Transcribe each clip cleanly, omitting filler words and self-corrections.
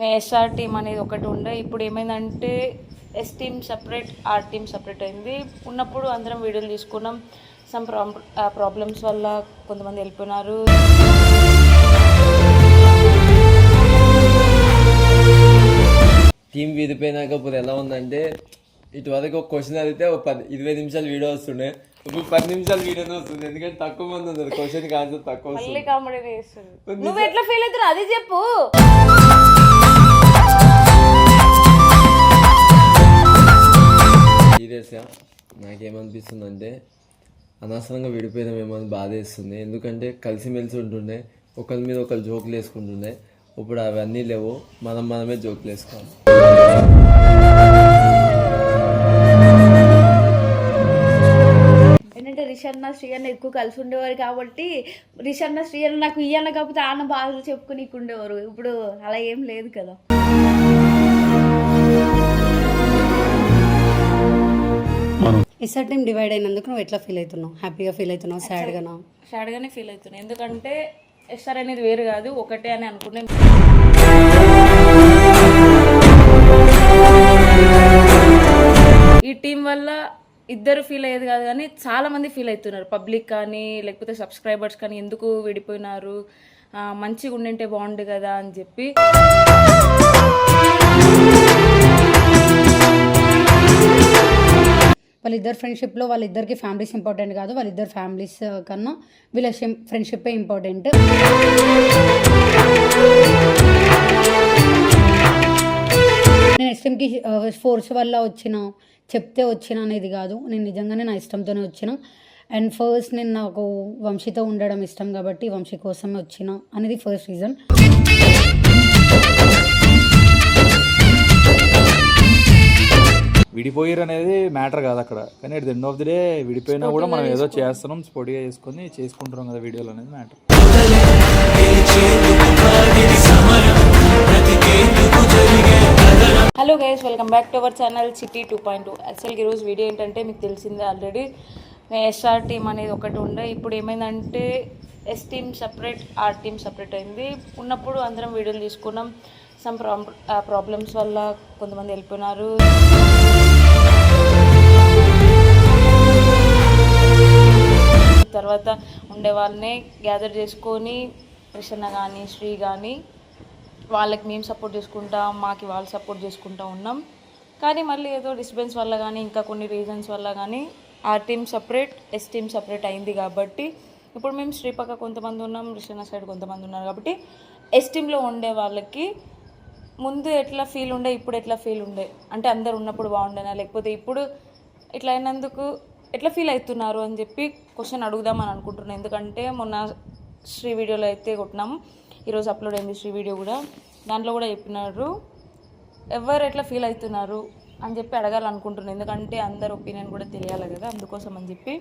SR team అనేది ఒకటి ఉండే. ఇప్పుడు ఏమైందంటే S team separate, R team separate అయింది. ఉన్నప్పుడు అందరం వీడియోలు తీసుకున్నాం. సమ్ ప్రాబ్లమ్స్ వల్ల కొంతమంది వెళ్ళిపోయినారు. టీం విడిపోయినాక ఇప్పుడు ఎలా ఉందంటే ఇటువరకు ఒక క్వశ్చన్ అడిగితే ఒక 20 నిమిషాలు వీడియో వస్తుండే, ఇప్పుడు 10 నిమిషాలు వీడియోనే వస్తుంది. ఎందుకంటే తక్కువ మంది ఉన్నారు, క్వశ్చన్ ఆన్సర్ తక్కువ వస్తుంది. కామెడీ చేస్తుంది. నువ్వు ఎట్లా ఫీల్ అవుతున్నావు అది చెప్పు. సీరియస్గా నాకేమనిపిస్తుంది అంటే అనవసరంగా విడిపోయినామేమో అని బాధ వేస్తుంది. ఎందుకంటే కలిసిమెలిసి ఉంటుండే, ఒకరి మీద ఒకరు జోకులు వేసుకుంటుండే. ఇప్పుడు అవన్నీ లేవు, మనమే జోకులు వేసుకోవాలి. ఏంటంటే రిషన్న శ్రీయన్న ఎక్కువ కలిసి ఉండేవారు కాబట్టి రిషన్న శ్రీయన్న నాకు ఇయ్యన్న కాకపోతే ఆన బాధలు చెప్పుకుని ఉండేవారు. ఇప్పుడు అలా ఏం లేదు కదా. ఎస్ఆర్ టీమ్ డివైడ్ అయినందుకు నువ్వు ఎట్లా ఫీల్ అవుతున్నావు? హ్యాపీగా ఫీల్ అవుతున్నావు? సాడ్గానే ఫీల్ అవుతున్నావు. ఎందుకంటే ఎస్ఆర్ అనేది వేరు కాదు, ఒకటే అని అనుకున్నాను. ఈ టీం వల్ల ఇద్దరు ఫీల్ అయ్యేది కాదు కానీ చాలా మంది ఫీల్ అవుతున్నారు. పబ్లిక్ కానీ లేకపోతే సబ్స్క్రైబర్స్ కానీ ఎందుకు విడిపోయినారు, మంచిగా ఉండింటే బాగుండు కదా అని చెప్పి. వాళ్ళిద్దరు ఫ్రెండ్షిప్లో వాళ్ళిద్దరికి ఫ్యామిలీస్ ఇంపార్టెంట్ కాదు, వాళ్ళిద్దరు ఫ్యామిలీస్ కన్నా వీళ్ళ ఫ్రెండ్షిప్పే ఇంపార్టెంట్. నేను ఎస్ఎంకి ఫోర్స్ వల్ల వచ్చిన, చెప్తే వచ్చిన అనేది కాదు, నేను నిజంగానే నా ఇష్టంతోనే వచ్చిన. అండ్ ఫస్ట్ నేను నాకు వంశీతో ఉండడం ఇష్టం కాబట్టి వంశీ కోసమే వచ్చిన అనేది ఫస్ట్ రీజన్. విడిపోయారు అనేది మ్యాటర్ కాదు అక్కడ, కానీ at the end of the day విడిపోయినా కూడా మనం ఏదో చేస్తున్నాం, స్పోర్టిగా చేసుకుంటున్నాం కదా వీడియోలు అనేది matter. Hello guys, welcome back to our channel city 2.2. యాక్చువల్గా ఈరోజు వీడియో ఏంటంటే మీకు తెలిసిందే ఆల్రెడీ, ఎస్ఆర్ టీమ్ అనేది ఒకటి ఉండే. ఇప్పుడు ఏమైందంటే S team separate, R team separate అయింది. ఉన్నప్పుడు అందరం వీడియోలు తీసుకున్నాం. సమ్ ప్రాబ్లమ్స్ వల్ల కొంతమంది వెళ్ళిపోయినారు. తర్వాత ఉండే వాళ్ళనే గ్యాదర్ చేసుకొని కృష్ణ కానీ శ్రీ కానీ వాళ్ళకి మేము సపోర్ట్ చేసుకుంటాం, మాకు వాళ్ళు సపోర్ట్ చేసుకుంటూ ఉన్నాం. కానీ మళ్ళీ ఏదో డిస్టర్బెన్స్ వల్ల కానీ ఇంకా కొన్ని రీజన్స్ వల్ల కానీ R team separate, S team separate అయింది. కాబట్టి ఇప్పుడు మేము శ్రీపక్క కొంతమంది ఉన్నాం, కృష్ణ సైడ్ కొంతమంది ఉన్నారు. కాబట్టి ఎస్ టీంలో ఉండే వాళ్ళకి ముందు ఎట్లా ఫీల్ ఉండే, ఇప్పుడు ఎట్లా ఫీల్ ఉండే, అంటే అందరు ఉన్నప్పుడు బాగుండేనా లేకపోతే ఇప్పుడు ఇట్లా అయినందుకు ఎట్లా ఫీల్ అవుతున్నారు అని చెప్పి క్వశ్చన్ అడుగుదామని అనుకుంటున్నాను. ఎందుకంటే మొన్న శ్రీ వీడియోలో అయితే కొట్టినాము, ఈరోజు అప్లోడ్ అయింది శ్రీ వీడియో కూడా. దాంట్లో కూడా చెప్పినారు ఎవరు ఎట్లా ఫీల్ అవుతున్నారు అని చెప్పి అడగాలనుకుంటున్నాను. ఎందుకంటే అందరు ఒపీనియన్ కూడా తెలియాలి కదా, అందుకోసం అని చెప్పి.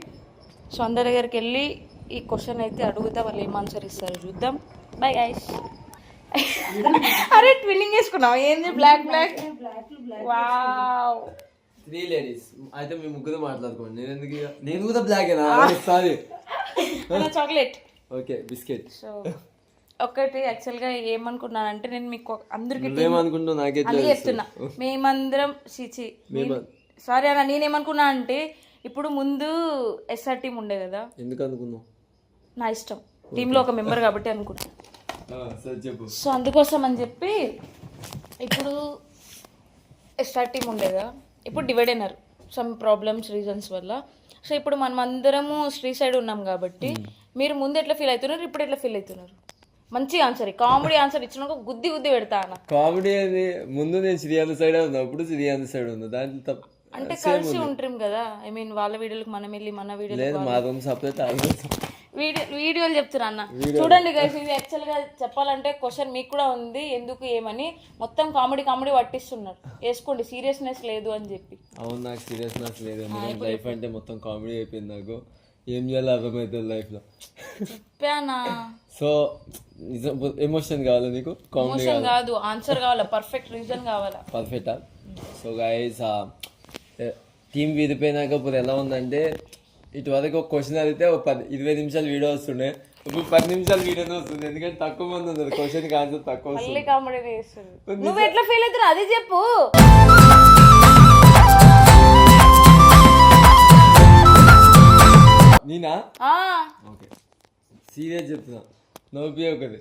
సో అందరి దగ్గరికి వెళ్ళి ఈ క్వశ్చన్ అయితే అడుగుతా, వాళ్ళు ఏం ఆన్సర్ ఇస్తారు చూద్దాం. Bye guys. అరే ట్విన్నింగ్ వేసుకున్నావు ఏంది? Black black. వావ్. 3 లేడీస్ అయితే మీ ముగ్గురు మాట్లాడుకోండి. నేను కూడా block sorry. Chocolate. Okay biscuit. So ఒకటి యాక్చువల్గా ఏమనుకున్నానంటే నేను మీకు అందరికి నాకే చెప్తున్నా, మేమందరం సారీ అన్న, నేనేమనుకున్నా అంటే ఇప్పుడు ముందు ఎస్ఆర్ టీం ఉండే కదా, ఎందుకు అనుకున్నావు? నా ఇష్టం, టీంలో ఒక మెంబర్ కాబట్టి అనుకున్నా. సో అందుకోసం అని చెప్పి ఇప్పుడు ఎస్ఆర్ టీం ఉండేదా, ఇప్పుడు డివైడ్ అయినారు సమ్ ప్రాబ్లమ్స్ రీజన్స్ వల్ల. సో ఇప్పుడు మనం అందరము శ్రీ సైడ్ ఉన్నాం కాబట్టి మీరు ముందు ఎట్లా ఫీల్ అవుతున్నారు, ఇప్పుడు ఎట్లా ఫీల్ అవుతున్నారు? మంచి ఆన్సర్, కామెడీ ఆన్సర్ ఇచ్చినాక గుద్ది పెడతా అన్న. కామెడీ అని ముందు నేను శ్రీయాంధ్ర సైడ్ ఉన్నా, ఇప్పుడు శ్రీయాంధ్ర సైడ్ ఉన్నా, దాంట్లో తప్ప అంటే కలిసి ఉంటాం కదా. ఐ మీన్ వాళ్ళ వీడియోలకు మనం వెళ్ళి మన వీడియోలు చెప్తున్నా అన్న. చూడండి గైస్, ఇది యాక్చువల్ గా చెప్పాలంటే క్వశ్చన్ మీకు కూడా ఉంది, ఎందుకు ఏమని మొత్తం కామెడీ పట్టిస్తున్నారు. వేసుకోండి, సీరియస్నెస్ లేదు అని చెప్పి. అవును, నాకు సీరియస్నెస్ లేదు. లైఫ్ అంటే మొత్తం కామెడీ అయిపోయింది. నాకు ఏం చేయాలో అర్థమవుతుంది లైఫ్ లో. చెప్పానా? సో ఎమోషన్ కావాలా నీకు? ఎమోషన్ కాదు, ఆన్సర్ కావాలా, పర్ఫెక్ట్ రీజన్ కావాలా. పర్ఫెక్టా? సో గైస్, టీం విడిపోయినాక ఇప్పుడు ఎలా ఉందంటే ఇటువరకు ఒక క్వశ్చన్ అడిగితే ఒక 20 నిమిషాలు వీడియో వస్తుండే, ఇప్పుడు 10 నిమిషాలు వీడియోనే వస్తుంది, ఎందుకంటే తక్కువ మంది ఉన్నారు, క్వశ్చన్కి ఆన్సర్ తక్కువ మళ్ళీ వస్తుంది. కామెడీ చేస్తుంది. నువ్వు ఎట్లా ఫీల్ అవుతున్నావు అది చెప్పు. నేనా? ఆ, ఓకే, సీరియస్ చెప్తున్నా, నవ్వు ఒకటి.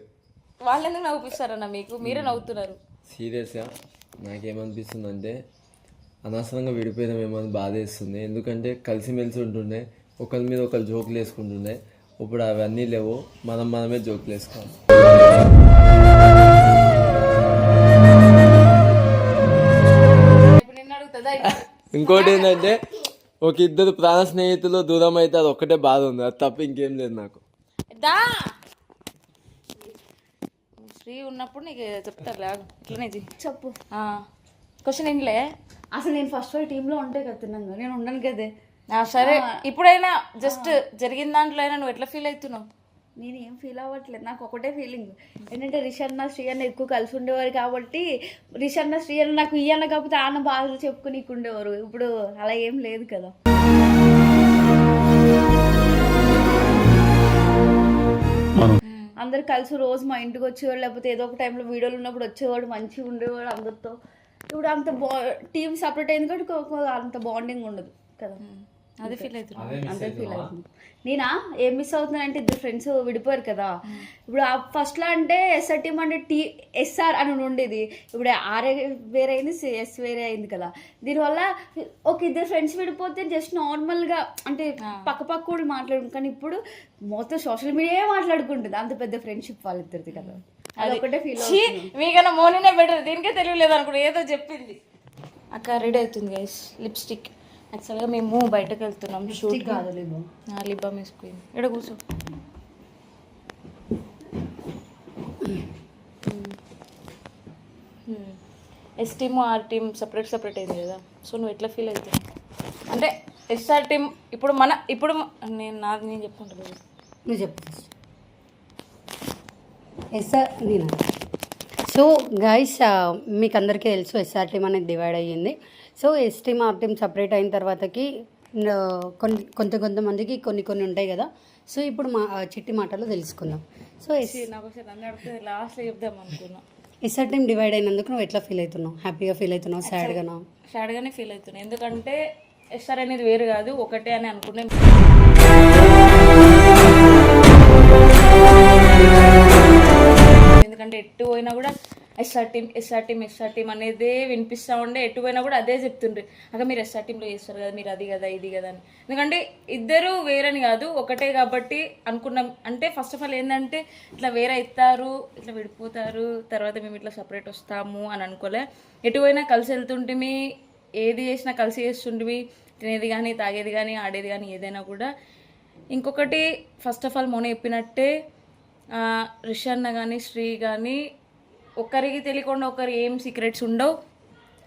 వాళ్ళు ఎందుకు నవ్వుపిస్తారన్న మీకు? మీరే నవ్వుతున్నారు. సీరియస్గా నాకేమనిపిస్తుంది అంటే అనవసరంగా విడిపోయినామేమో అని బాధ వేస్తుంది. ఎందుకంటే కలిసిమెలిసి ఉంటుండే, ఒకరి మీద ఒకరు జోకులు వేసుకుంటుండే. ఇప్పుడు అవన్నీ లేవు, మనమే జోకులు వేసుకోవాలి. ఇప్పుడు నిన్ను అడుగుతుందా? ఇంకోటి ఏంటంటే ఒక ఇద్దరు ప్రాణ స్నేహితులు దూరం అయితే అది ఒక్కటే బాధ ఉంది, అది తప్ప ఇంకేం లేదు నాకు. దా ఫ్రీ ఉన్నప్పుడు నీకు చెప్తారులే, ఇట్లనే చెప్పు. క్వశ్చన్ ఏంలే. అసలు నేను ఫస్ట్ టీంలో ఉంటే కదా తిన్నాను, నేను ఉండను కదే. సరే, ఇప్పుడైనా జస్ట్ జరిగిన దాంట్లో అయినా నువ్వు ఎట్లా ఫీల్ అవుతున్నావు? నేను ఏం ఫీల్ అవ్వట్లేదు, నాకు ఒకటే ఫీలింగ్ ఏంటంటే రిషన్న శ్రీ అన్న ఎక్కువ కలిసి ఉండేవారు కాబట్టి రిషన్న శ్రీ అన్న నాకు ఈ అన్న కాకపోతే ఆ అన్న బాధలు చెప్పుకుని ఉండేవారు. ఇప్పుడు అలా ఏం లేదు కదా. అందరు కలిసి రోజు మా ఇంటికి వచ్చేవాడు, లేకపోతే ఏదో ఒక టైంలో వీడియోలు ఉన్నప్పుడు వచ్చేవాడు, మంచిగా ఉండేవాడు అందరితో. ఇప్పుడు అంత టీం సపరేట్ అయింది కాబట్టి అంత బాండింగ్ ఉండదు కదా. అది ఫీల్ అవుతున్నావు? అంతే ఫీల్ అవుతుంది. నేనా ఏం మిస్ అవుతున్నాను అంటే ఇద్దరు ఫ్రెండ్స్ విడిపోయారు కదా. ఇప్పుడు ఫస్ట్లో అంటే ఎస్ఆర్ టీమ్ అంటే ఎస్ఆర్ అని ఉండేది, ఇప్పుడు ఆర్ఏ వేరే అయింది, ఎస్ వేరే అయింది కదా. దీనివల్ల ఒక ఇద్దరు ఫ్రెండ్స్ విడిపోతే జస్ట్ నార్మల్గా అంటే పక్క కూడా మాట్లాడు, కానీ ఇప్పుడు మొత్తం సోషల్ మీడియా మాట్లాడుకుంటుంది, అంత పెద్ద ఫ్రెండ్షిప్ వాళ్ళిద్దరిది కదా. అదొకటే ఫీల్ అవుతుంది. మీకన్నా మోనినే బెటర్, దీనికే తెలియలేదు అనుకుంటా, ఏదో చెప్పింది. అక్క రెడీ అవుతుంది గైస్, లిప్స్టిక్. యాక్చువల్గా మేము బయటకు వెళ్తున్నాం, షూట్ కాదు లిప్ బామ్ వేసుకుంది. ఇక్కడ కూర్చో. S team R team separate అయింది కదా, సో నువ్వు ఎట్లా ఫీల్ అవుతావు? అంటే ఎస్ఆర్ టీమ్ ఇప్పుడు నేను చెప్పుకుంటా, నువ్వు చెప్పు. ఎస్ఆర్ నేను సో గైస్ మీకు అందరికీ తెలుసు ఎస్ఆర్ టీమ్ అనేది డివైడ్ అయ్యింది. So S team R team separate అయిన తర్వాతకి కొంతమందికి కొన్ని ఉంటాయి కదా. సో ఇప్పుడు మా చిట్టి మాటలో తెలుసుకుందాం. సో లాస్ట్లో చెప్దాం అనుకున్నా. ఎస్ఆర్ టీమ్ డివైడ్ అయినందుకు నువ్వు ఎట్లా ఫీల్ అవుతున్నావు? హ్యాపీగా ఫీల్ అవుతున్నావు, సాడ్గానే ఫీల్ అవుతున్నావు. ఎందుకంటే ఎస్ఆర్ అనేది వేరు కాదు, ఒకటే అని అనుకున్నాను. ఎందుకంటే ఎటు పోయినా కూడా ఎస్ఆర్ టీమ్ అనేది వినిపిస్తూ ఉండే, ఎటు పోయినా కూడా అదే చెప్తుండ్రు, అక్కడ మీరు ఎస్ఆర్ టీంలో చేస్తారు కదా, మీరు అది కదా ఇది కదా అని. ఎందుకంటే ఇద్దరు వేరని కాదు, ఒకటే కాబట్టి అనుకున్నాం. అంటే ఫస్ట్ ఆఫ్ ఆల్ ఏంటంటే ఇట్లా వేరే అవుతారు, ఇట్లా విడిపోతారు, తర్వాత మేము ఇట్లా సపరేట్ వస్తాము అని అనుకోలే. ఎటు పోయినా కలిసి వెళ్తుంటిమి, ఏది చేసినా కలిసి చేస్తుంటిమి, తినేది కానీ తాగేది కానీ ఆడేది కానీ ఏదైనా కూడా. ఇంకొకటి ఫస్ట్ ఆఫ్ ఆల్ మొన్న చెప్పినట్టే రిషన్న కానీ శ్రీ కానీ ఒకరికి తెలియకుండా ఒకరు ఏం సీక్రెట్స్ ఉండవు.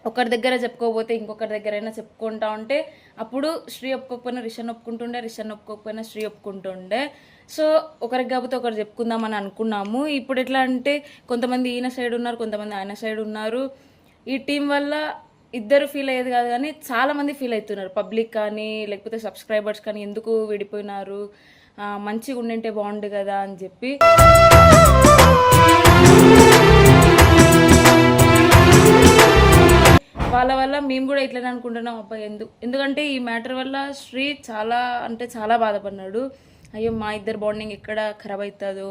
ఒకరి దగ్గర చెప్పుకోకపోతే ఇంకొకరి దగ్గర అయినా చెప్పుకుంటా ఉంటే అప్పుడు శ్రీ ఒప్పుకోకపోయినా రిషన్ ఒప్పుకుంటుండే, రిషన్ ఒప్పుకోకపోయినా శ్రీ ఒప్పుకుంటుండే. సో ఒకరికి కాకపోతే ఒకరు చెప్పుకుందామని అనుకున్నాము. ఇప్పుడు ఎట్లా అంటే కొంతమంది ఈయన సైడ్ ఉన్నారు, కొంతమంది ఆయన సైడ్ ఉన్నారు. ఈ టీం వల్ల ఇద్దరు ఫీల్ అయ్యేది కాదు కానీ చాలామంది ఫీల్ అవుతున్నారు, పబ్లిక్ కానీ లేకపోతే సబ్స్క్రైబర్స్ కానీ, ఎందుకు విడిపోయినారు, మంచిగా ఉండింటే బాగుండు కదా అని చెప్పి. వాళ్ళ వల్ల మేము కూడా ఇట్లనే అనుకుంటున్నాం అబ్బాయి. ఎందుకంటే ఈ మ్యాటర్ వల్ల శ్రీ చాలా బాధపడినాడు. అయ్యో మా ఇద్దరు బాండింగ్ ఎక్కడ ఖరాబ్ అవుతుందో,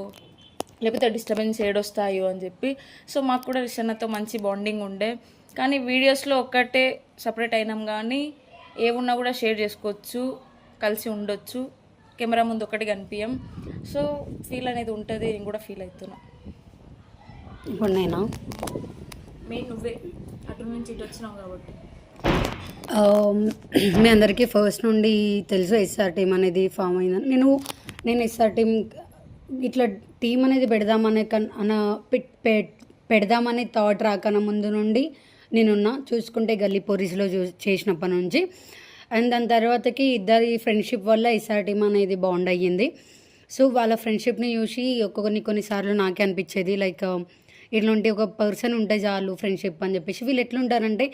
లేకపోతే డిస్టర్బెన్స్ ఏడొస్తాయో అని చెప్పి. సో మాకు కూడా రిషన్నతో మంచి బాండింగ్ ఉండే, కానీ వీడియోస్లో ఒక్కటే సపరేట్ అయినాం, కానీ ఏమున్నా కూడా షేర్ చేసుకోవచ్చు, కలిసి ఉండొచ్చు, కెమెరా ముందు ఒకటి కనిపించాం. సో ఫీల్ అనేది ఉంటుంది, నేను కూడా ఫీల్ అవుతున్నా. ఇప్పుడు నేనా నువ్వే అటు నుంచి ఇటు వచ్చినావు కాబట్టి. మీ అందరికీ ఫస్ట్ నుండి తెలుసు ఎస్ఆర్ టీమ్ అనేది ఫామ్ అయిందని. నేను ఎస్ఆర్ టీమ్ ఇట్లా టీం అనేది పెడదామనే థాట్ రాకన ముందు నుండి నేనున్నా. చూసుకుంటే గల్లీ పోలీసులో చేసినప్పటి నుంచి. అండ్ దాని తర్వాతకి ఇద్దరి ఫ్రెండ్షిప్ వల్ల ఎస్ఆర్ టీమ్ అనేది బాండ్ అయ్యింది. సో వాళ్ళ ఫ్రెండ్షిప్ని చూసి కొన్నిసార్లు నాకే అనిపించేది, లైక్ ఇట్లాంటి ఒక పర్సన్ ఉంటే చాలు ఫ్రెండ్షిప్ అని చెప్పేసి. వీళ్ళు ఎట్లుంటారంటే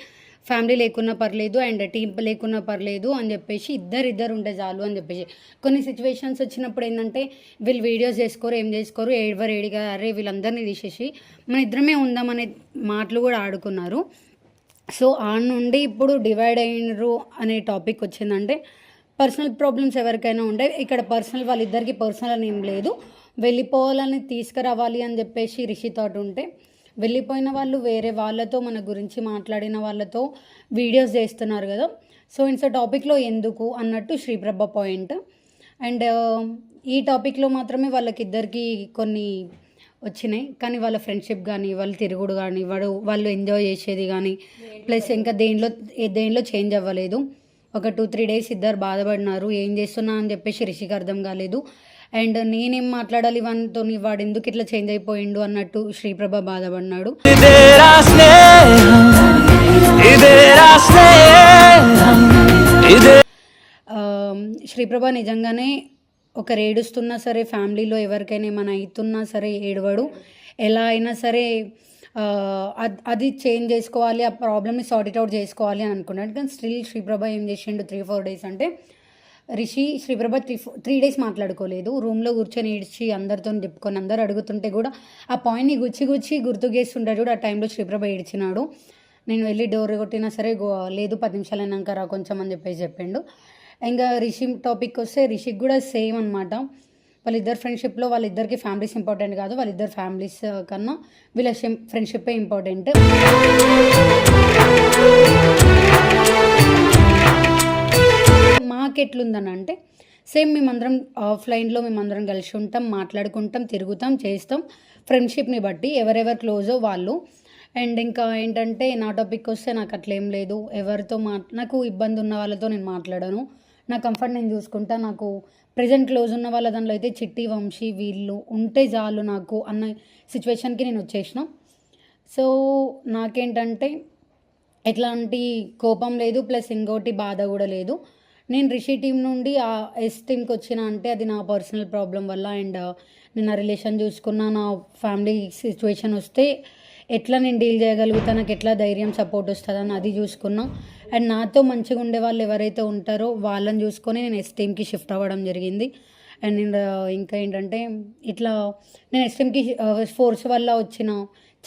ఫ్యామిలీ లేకున్నా పర్లేదు అండ్ టీం లేకున్నా పర్లేదు అని చెప్పేసి ఇద్దరు ఉంటే చాలు అని చెప్పేసి. కొన్ని సిచ్యువేషన్స్ వచ్చినప్పుడు ఏంటంటే వీళ్ళు వీడియోస్ చేసుకోరు, ఏం చేసుకోరు, ఏడిగా అరే వీళ్ళందరినీ తీసేసి మన ఇద్దరమే ఉందామనే మాటలు కూడా ఆడుకున్నారు. సో ఆ నుండి ఇప్పుడు డివైడ్ అయినరు అనే టాపిక్ వచ్చిందంటే పర్సనల్ ప్రాబ్లమ్స్ ఎవరికైనా ఉంటే ఇక్కడ పర్సనల్ వాళ్ళిద్దరికి పర్సనల్ అని ఏం లేదు, వెళ్ళిపోవాలని తీసుకురావాలి అని చెప్పేసి రిషి థాట్ ఉంటే వెళ్ళిపోయిన వాళ్ళు వేరే వాళ్ళతో మన గురించి మాట్లాడిన వాళ్ళతో వీడియోస్ చేస్తున్నారు కదా. సో ఇన్స్ టాపిక్లో ఎందుకు అన్నట్టు శ్రీప్రభ పాయింట్. అండ్ ఈ టాపిక్లో మాత్రమే వాళ్ళకిద్దరికి కొన్ని వచ్చినాయి, కానీ వాళ్ళ ఫ్రెండ్షిప్ కానీ వాళ్ళ తిరుగుడు కానీ వాళ్ళు ఎంజాయ్ చేసేది కానీ ప్లస్ ఇంకా దేనిలో చేంజ్ అవ్వలేదు. ఒక 2-3 డేస్ ఇద్దరు బాధపడినారు, ఏం చేస్తున్నా అని చెప్పేసి రిషికి అర్థం కాలేదు. అండ్ నేనేం మాట్లాడాలి వాడితో, వాడు ఎందుకు ఇట్లా చేంజ్ అయిపోయిండు అన్నట్టు శ్రీప్రభ బాధపడినాడు. శ్రీప్రభ నిజంగానే ఒకరు ఏడుస్తున్నా సరే, ఫ్యామిలీలో ఎవరికైనా ఏమైనా అవుతున్నా సరే ఏడవడు, ఎలా అయినా సరే అది చేంజ్ చేసుకోవాలి, ఆ ప్రాబ్లమ్ని సార్ట్ ఇట్ అవుట్ చేసుకోవాలి అని అనుకున్నాడు. కానీ స్టిల్ శ్రీప్రభ ఏం చేసిండు 3-4 డేస్ అంటే శ్రీప్రభ 3 డేస్ మాట్లాడుకోలేదు, రూమ్లో కూర్చొని ఏడ్చి అందరితో చెప్పుకొని అందరు అడుగుతుంటే కూడా ఆ పాయింట్ని గుచ్చి గుర్తు చేస్తుంటాడు కూడా. ఆ టైంలో శ్రీప్రభ ఏడ్చినాడు. నేను వెళ్ళి డోర్ కొట్టినా సరే లేదు 10 నిమిషాలు అయినాక రా కొంచెం అని చెప్పేసి చెప్పిండు. ఇంకా రిషి టాపిక్ వస్తే రిషికి కూడా సేమ్ అనమాట. వాళ్ళిద్దరు ఫ్రెండ్షిప్లో వాళ్ళిద్దరికి ఫ్యామిలీస్ ఇంపార్టెంట్ కాదు, వాళ్ళిద్దరు ఫ్యామిలీస్ కన్నా వీళ్ళ ఫ్రెండ్షిప్పే ఇంపార్టెంట్. మాకెట్లుందని అంటే సేమ్ మేమందరం ఆఫ్లైన్లో మేమందరం కలిసి ఉంటాం, మాట్లాడుకుంటాం, తిరుగుతాం, చేస్తాం ఫ్రెండ్షిప్ని బట్టి ఎవరెవరు క్లోజో వాళ్ళు. అండ్ ఇంకా ఏంటంటే నా టాపిక్ వస్తే నాకు అట్లేం లేదు, ఎవరితో నాకు ఇబ్బంది ఉన్న వాళ్ళతో నేను మాట్లాడను, నా కంఫర్ట్ నేను చూసుకుంటా. నాకు ప్రజెంట్ క్లోజ్ ఉన్న వాళ్ళ దాంట్లో అయితే చిట్టి, వంశీ వీళ్ళు ఉంటే చాలు నాకు అన్న సిచ్యువేషన్కి నేను వచ్చేసిన. సో నాకేంటంటే ఎట్లాంటి కోపం లేదు, ప్లస్ ఇంకోటి బాధ కూడా లేదు. నేను రిషి టీం నుండి ఆ ఎస్ టీంకి వచ్చిన అంటే అది నా పర్సనల్ ప్రాబ్లం వల్ల. అండ్ నేను నా రిలేషన్ చూసుకున్న, నా ఫ్యామిలీ సిచ్యువేషన్ వస్తే ఎట్లా నేను డీల్ చేయగలుగుతా, నాకు ఎట్లా ధైర్యం సపోర్ట్ వస్తుందని అది చూసుకున్నా. అండ్ నాతో మంచిగా ఉండే వాళ్ళు ఎవరైతే ఉంటారో వాళ్ళని చూసుకొని నేను ఎస్ టీమ్కి షిఫ్ట్ అవ్వడం జరిగింది. అండ్ నేను ఇంకా ఏంటంటే ఇట్లా నేను ఎస్ టీమ్కి ఫోర్స్ వల్ల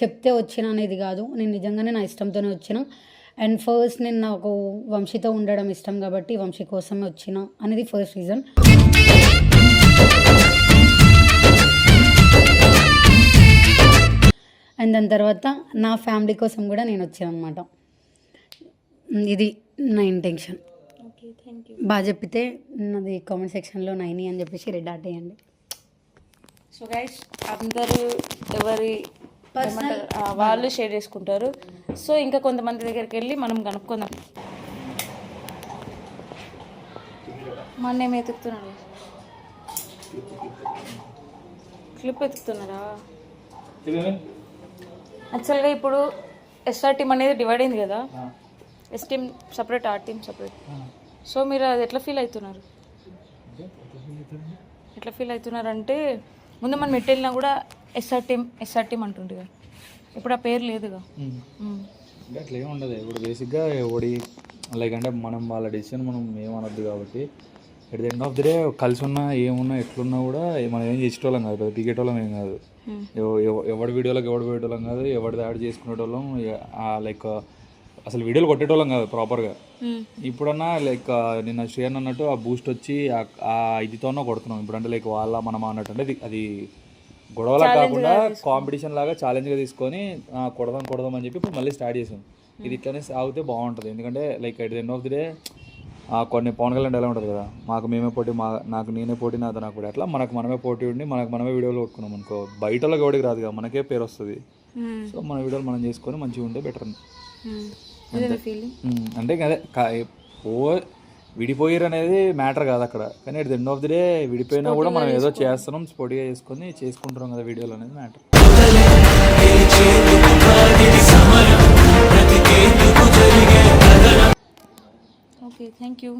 చెప్తే వచ్చిన అనేది కాదు, నేను నిజంగానే నా ఇష్టంతోనే వచ్చిన. అండ్ ఫస్ట్ నేను నాకు వంశీతో ఉండడం ఇష్టం కాబట్టి వంశీ కోసమే వచ్చిన అనేది ఫస్ట్ రీజన్. అండ్ దాని తర్వాత నా ఫ్యామిలీ కోసం కూడా నేను వచ్చాను అనమాట. ఇది నా ఇంటెన్షన్. Okay, thank you. బాగా చెప్పితే నాది కామెంట్ సెక్షన్లో 9 అని చెప్పేసి రెడ్ ఆర్ట్ వేయండి. సో గైస్ అందరూ ఎవరి వాళ్ళు షేర్ చేసుకుంటారు. సో ఇంకా కొంతమంది దగ్గరికి వెళ్ళి మనం కనుక్కుందాం. మన ఏమి ఎతుకుతున్నాడు, క్లిప్ ఎతుకుతున్నారా? యాక్చువల్గా ఇప్పుడు ఎస్ఆర్ టీమ్ అనేది డివైడ్ అయింది కదా, S team separate, R team separate. So మీరు అది ఎట్లా ఫీల్ అవుతున్నారు అంటే ముందు మనం ఎట్టు వెళ్ళినా కూడా ఎస్ఆర్ టీమ్ అంటుండే, ఇప్పుడు ఆ పేరు లేదుగా. అంటే అట్లా ఏమి ఉండదు. ఇప్పుడు బేసిక్గా ఓడి లైక్ అంటే మనం వాళ్ళ డెసిషన్ మనం ఏమనొద్దు కాబట్టి at the end of the day కలిసి ఉన్నా ఏమున్నా ఎట్లున్నా కూడా మనం ఏం చేసేటోళ్ళం కాదు, పెద్ద పీకేటోళ్ళం ఏం కాదు. ఎవడి వీడియోలకు ఎవడు పోయేటోళ్ళం కాదు, ఎవరిది యాడ్ చేసుకునేటోళ్ళం, లైక్ అసలు వీడియోలు కొట్టేటోళ్ళం కాదు ప్రాపర్గా. ఇప్పుడన్నా లైక్ నిన్న శ్రేయన్ అన్నట్టు ఆ బూస్ట్ వచ్చి ఆ ఇదితోనో కొడుతున్నాం. ఇప్పుడంటే లైక్ వాళ్ళ మనమా అన్నట్టు అంటే అది గొడవలా కాకుండా కాంపిటీషన్ లాగా ఛాలెంజ్గా తీసుకొని కొడదాం అని చెప్పి ఇప్పుడు మళ్ళీ స్టార్ట్ చేసాం. ఇది ఇట్లనే సాగితే బాగుంటుంది. ఎందుకంటే like at the end of the day కొన్ని పవన్ కళ్యాణ్ ఎలా ఉంటుంది కదా, మాకు మేమే పోటీ, నాకు నేనే పోటీ, నాతో నాకు పోటీ, అట్లా మనకు మనమే పోటీ ఉండి మనమే వీడియోలు కొట్టుకున్నాం అనుకో, బయట వాళ్ళకి ఎవడికి రాదు కదా, మనకే పేరు వస్తుంది. సో మన వీడియోలు మనం చేసుకొని మంచిగా ఉంటే బెటర్. అంటే అదే విడిపోయారు అనేది మ్యాటర్ కాదు అక్కడ, కానీ at the end of the day విడిపోయినా కూడా మనం ఏదో చేస్తున్నాం, స్పోర్టీగా చేసుకుంటున్నాం కదా వీడియోలు అనేది మ్యాటర్. Okay, thank you.